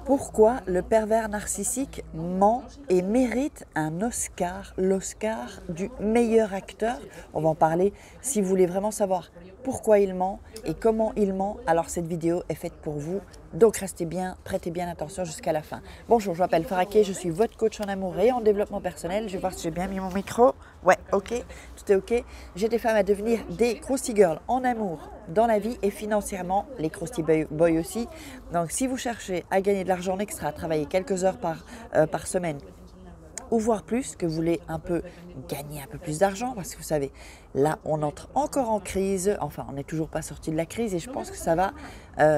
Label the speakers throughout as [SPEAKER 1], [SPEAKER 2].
[SPEAKER 1] Pourquoi le pervers narcissique ment et mérite un Oscar, l'Oscar du meilleur acteur? On va en parler. Si vous voulez vraiment savoir pourquoi il ment et comment il ment, alors cette vidéo est faite pour vous. Donc restez bien, prêtez bien attention jusqu'à la fin. Bonjour, je m'appelle Faraké, je suis votre coach en amour et en développement personnel. Je vais voir si j'ai bien mis mon micro. Ouais, ok, tout est ok. J'aide des femmes à devenir des Krusty Girls en amour, dans la vie et financièrement, les Krusty Boys aussi. Donc si vous cherchez à gagner de l'argent extra, à travailler quelques heures par semaine, ou voire plus, que vous voulez un peu gagner un peu plus d'argent, parce que vous savez, là on entre encore en crise, enfin on n'est toujours pas sorti de la crise et je pense que ça va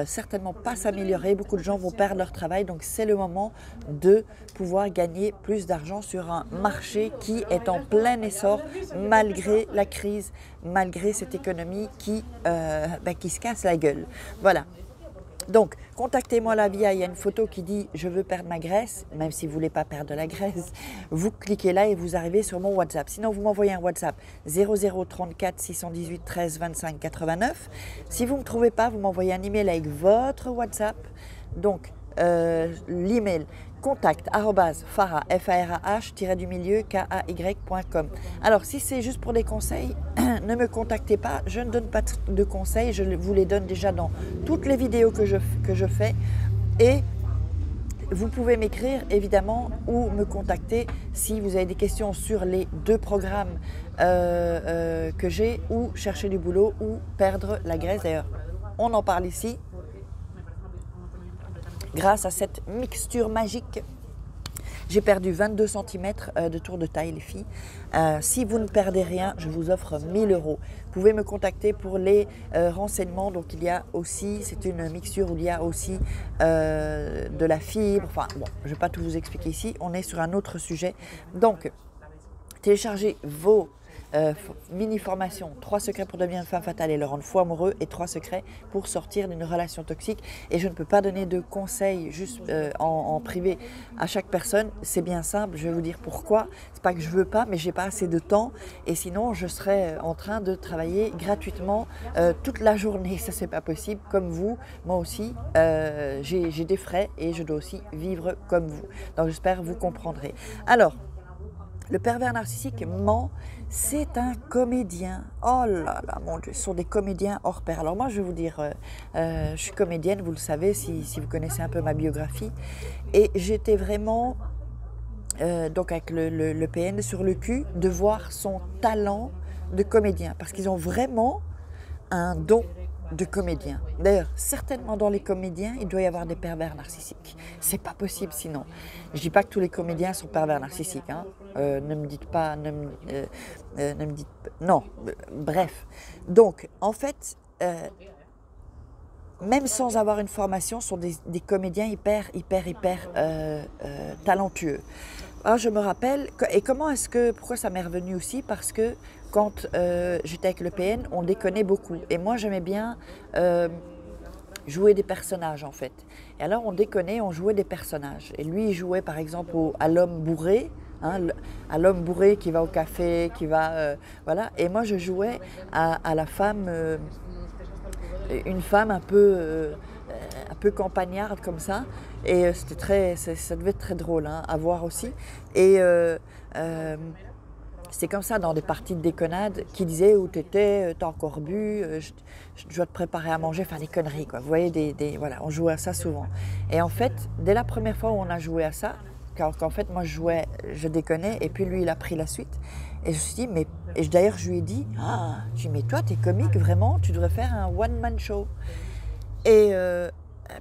[SPEAKER 1] certainement pas s'améliorer, beaucoup de gens vont perdre leur travail, donc c'est le moment de pouvoir gagner plus d'argent sur un marché qui est en plein essor malgré la crise, malgré cette économie qui se casse la gueule. Voilà. Donc, contactez-moi là via, il y a une photo qui dit « Je veux perdre ma graisse », même si vous ne voulez pas perdre de la graisse, vous cliquez là et vous arrivez sur mon WhatsApp. Sinon, vous m'envoyez un WhatsApp 0034 618 13 25 89. Si vous ne me trouvez pas, vous m'envoyez un email avec votre WhatsApp. Donc, l'email contact @farah-kay.com. Alors, si c'est juste pour des conseils, ne me contactez pas, je ne donne pas de conseils, je vous les donne déjà dans toutes les vidéos que je fais et vous pouvez m'écrire évidemment ou me contacter si vous avez des questions sur les deux programmes que j'ai, ou chercher du boulot ou perdre la graisse. D'ailleurs, on en parle ici. Grâce à cette mixture magique, j'ai perdu 22 cm de tour de taille, les filles. Si vous ne perdez rien, je vous offre 1000 €. Vous pouvez me contacter pour les renseignements. Donc il y a aussi, c'est une mixture où il y a aussi de la fibre. Enfin bon, je ne vais pas tout vous expliquer ici, on est sur un autre sujet. Donc, téléchargez vos mini-formation, 3 secrets pour devenir une femme fatale et le rendre fou amoureux, et 3 secrets pour sortir d'une relation toxique. Et je ne peux pas donner de conseils juste en privé à chaque personne, c'est bien simple, je vais vous dire pourquoi. C'est pas que je veux pas, mais j'ai pas assez de temps, et sinon je serais en train de travailler gratuitement toute la journée. Ça, c'est pas possible. Comme vous, moi aussi, j'ai des frais et je dois aussi vivre comme vous. Donc j'espère que vous comprendrez. Alors, le pervers narcissique ment, c'est un comédien. Oh là là, mon Dieu, ce sont des comédiens hors pair. Alors moi, je vais vous dire, je suis comédienne, vous le savez, si vous connaissez un peu ma biographie. Et j'étais vraiment, donc avec le PN sur le cul, de voir son talent de comédien. Parce qu'ils ont vraiment un don de comédien. D'ailleurs, certainement dans les comédiens, il doit y avoir des pervers narcissiques. C'est pas possible sinon. Je dis pas que tous les comédiens sont pervers narcissiques. Hein. Ne me dites pas, ne me dites pas. Non, bref. Donc, en fait, même sans avoir une formation, sont des comédiens hyper talentueux. Alors, je me rappelle, et pourquoi ça m'est revenu aussi? Parce que quand j'étais avec le PN, on déconnait beaucoup. Et moi, j'aimais bien jouer des personnages, en fait. Et alors, on déconnait, on jouait des personnages. Et lui, il jouait, par exemple, à l'homme bourré, hein, à l'homme bourré qui va au café, qui va... voilà. Et moi, je jouais à la femme, une femme un peu campagnarde comme ça. Et ça devait être très drôle hein, à voir aussi. Et c'est comme ça dans des parties de déconnade qui disaient où t'étais, t'as encore bu, je dois te préparer à manger, enfin des conneries quoi. Vous voyez, voilà, on jouait à ça souvent. Et en fait, dès la première fois où on a joué à ça, qu'en fait moi je déconnais, et puis lui il a pris la suite. Et je me suis dit, d'ailleurs je lui ai dit, mais toi t'es comique vraiment, tu devrais faire un one-man show. Et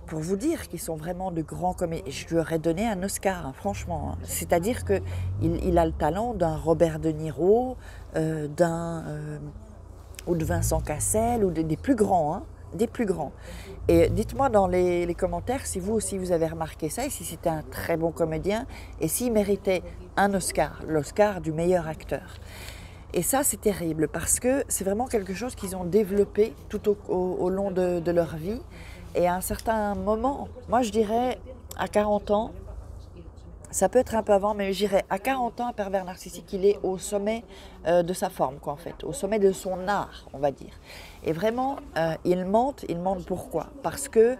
[SPEAKER 1] pour vous dire qu'ils sont vraiment de grands comédiens, je lui aurais donné un Oscar, hein, franchement. Hein. C'est-à-dire qu'il a le talent d'un Robert De Niro, ou de Vincent Cassel, ou des plus grands, hein, des plus grands. Et dites-moi dans les commentaires si vous aussi vous avez remarqué ça, et si c'était un très bon comédien, et s'il méritait un Oscar, l'Oscar du meilleur acteur. Et ça, c'est terrible, parce que c'est vraiment quelque chose qu'ils ont développé tout au long de leur vie. Et à un certain moment, moi je dirais à 40 ans, ça peut être un peu avant, mais je dirais à 40 ans, un pervers narcissique, il est au sommet de sa forme, quoi, en fait, au sommet de son art, on va dire. Et vraiment, il ment pourquoi? Parce que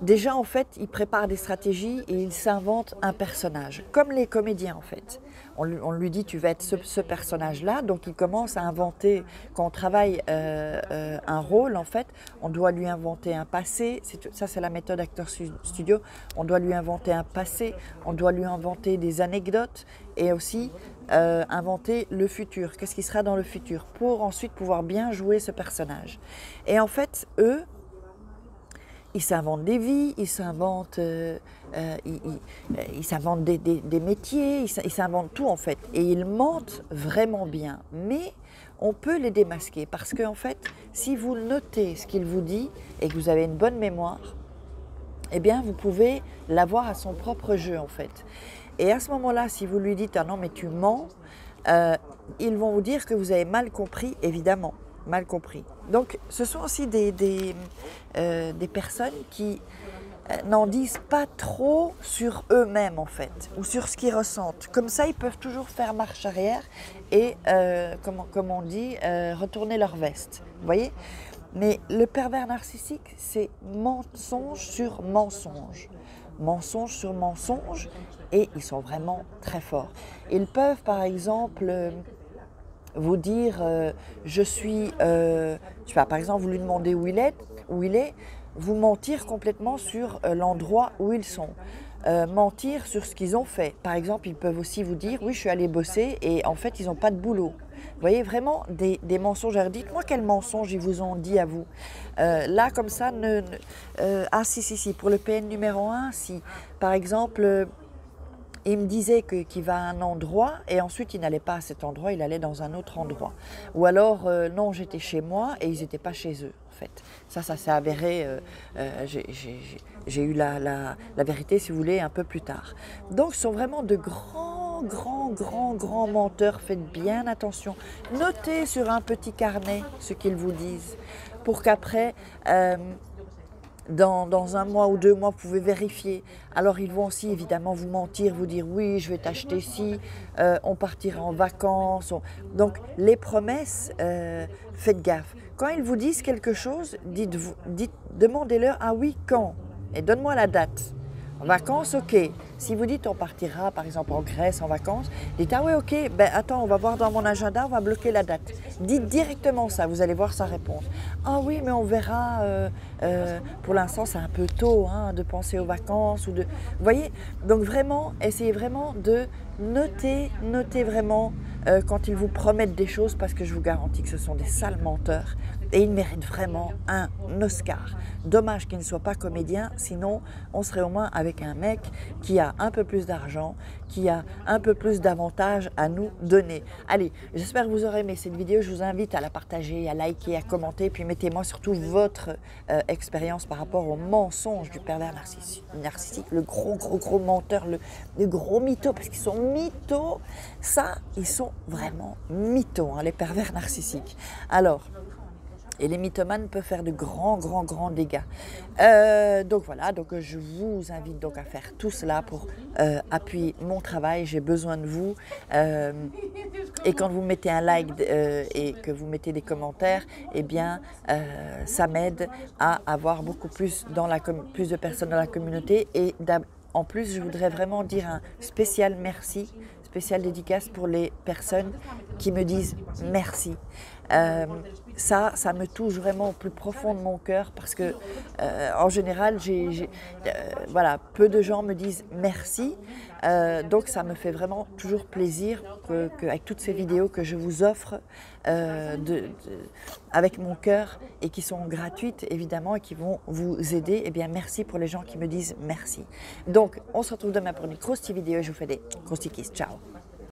[SPEAKER 1] Déjà, en fait, il prépare des stratégies et il s'invente un personnage, comme les comédiens, en fait. On lui dit, tu vas être ce personnage-là, donc il commence à inventer, quand on travaille un rôle, en fait, on doit lui inventer un passé, ça c'est la méthode Acteur Studio, on doit lui inventer un passé, on doit lui inventer des anecdotes et aussi inventer le futur, qu'est-ce qui sera dans le futur, pour ensuite pouvoir bien jouer ce personnage. Et en fait, eux, ils s'inventent des vies, ils s'inventent des métiers, ils s'inventent tout en fait. Et ils mentent vraiment bien. Mais on peut les démasquer parce qu'en fait, si vous notez ce qu'il vous dit et que vous avez une bonne mémoire, eh bien vous pouvez l'avoir à son propre jeu en fait. Et à ce moment-là, si vous lui dites « Ah non mais tu mens », ils vont vous dire que vous avez mal compris, évidemment. Mal compris. Donc, ce sont aussi des personnes qui n'en disent pas trop sur eux-mêmes, en fait, ou sur ce qu'ils ressentent. Comme ça, ils peuvent toujours faire marche arrière et, comme on dit, retourner leur veste. Vous voyez ? Mais le pervers narcissique, c'est mensonge sur mensonge. Mensonge sur mensonge, et ils sont vraiment très forts. Ils peuvent, par exemple, vous dire je suis, je sais pas, par exemple, vous lui demandez où il est, vous mentir complètement sur l'endroit où ils sont, mentir sur ce qu'ils ont fait. Par exemple, ils peuvent aussi vous dire oui, je suis allé bosser et en fait, ils n'ont pas de boulot. Vous voyez, vraiment des mensonges. Alors, dites-moi quels mensonges ils vous ont dit à vous. Là, comme ça, ah si, pour le PN numéro 1, si, par exemple, il me disait qu'il va à un endroit et ensuite il n'allait pas à cet endroit, il allait dans un autre endroit. Ou alors, non, j'étais chez moi et ils n'étaient pas chez eux, en fait. Ça s'est avéré, j'ai eu la vérité, si vous voulez, un peu plus tard. Donc, ce sont vraiment de grands menteurs. Faites bien attention. Notez sur un petit carnet ce qu'ils vous disent pour qu'après... Dans un mois ou 2 mois, vous pouvez vérifier. Alors, ils vont aussi évidemment vous mentir, vous dire oui, je vais t'acheter ci, on partira en vacances. Donc, les promesses, faites gaffe. Quand ils vous disent quelque chose, demandez-leur ah oui, quand ? Et donne-moi la date. En vacances, ok. Si vous dites on partira par exemple en Grèce en vacances, dites ah oui, ok, ben attends, on va voir dans mon agenda, on va bloquer la date. Dites directement ça, vous allez voir sa réponse. Ah oui, mais on verra, pour l'instant c'est un peu tôt hein, de penser aux vacances. Vous voyez, donc vraiment, essayez vraiment de noter vraiment quand ils vous promettent des choses parce que je vous garantis que ce sont des sales menteurs et ils méritent vraiment un Oscar. Dommage qu'ils ne soient pas comédiens, sinon on serait au moins avec un mec qui a un peu plus d'argent, qui a un peu plus d'avantages à nous donner. Allez, j'espère que vous aurez aimé cette vidéo, je vous invite à la partager, à liker, à commenter, puis mettez-moi surtout votre expérience par rapport aux mensonges du pervers narcissique, le gros menteur, le gros mytho, parce qu'ils sont mythos, ça, ils sont vraiment mythos, hein, les pervers narcissiques. Alors, et les mythomanes peuvent faire de grands dégâts. Donc voilà, donc je vous invite donc à faire tout cela pour appuyer mon travail. J'ai besoin de vous. Et quand vous mettez un like et que vous mettez des commentaires, eh bien, ça m'aide à avoir beaucoup plus, plus de personnes dans la communauté. Et en plus, je voudrais vraiment dire un spécial merci, spécial dédicace pour les personnes qui me disent merci. Ça me touche vraiment au plus profond de mon cœur parce que en général, voilà, peu de gens me disent merci. Donc ça me fait vraiment toujours plaisir qu'avec toutes ces vidéos que je vous offre avec mon cœur et qui sont gratuites évidemment et qui vont vous aider, eh bien merci pour les gens qui me disent merci. Donc on se retrouve demain pour une croustille vidéo et je vous fais des croustilles kiss. Ciao.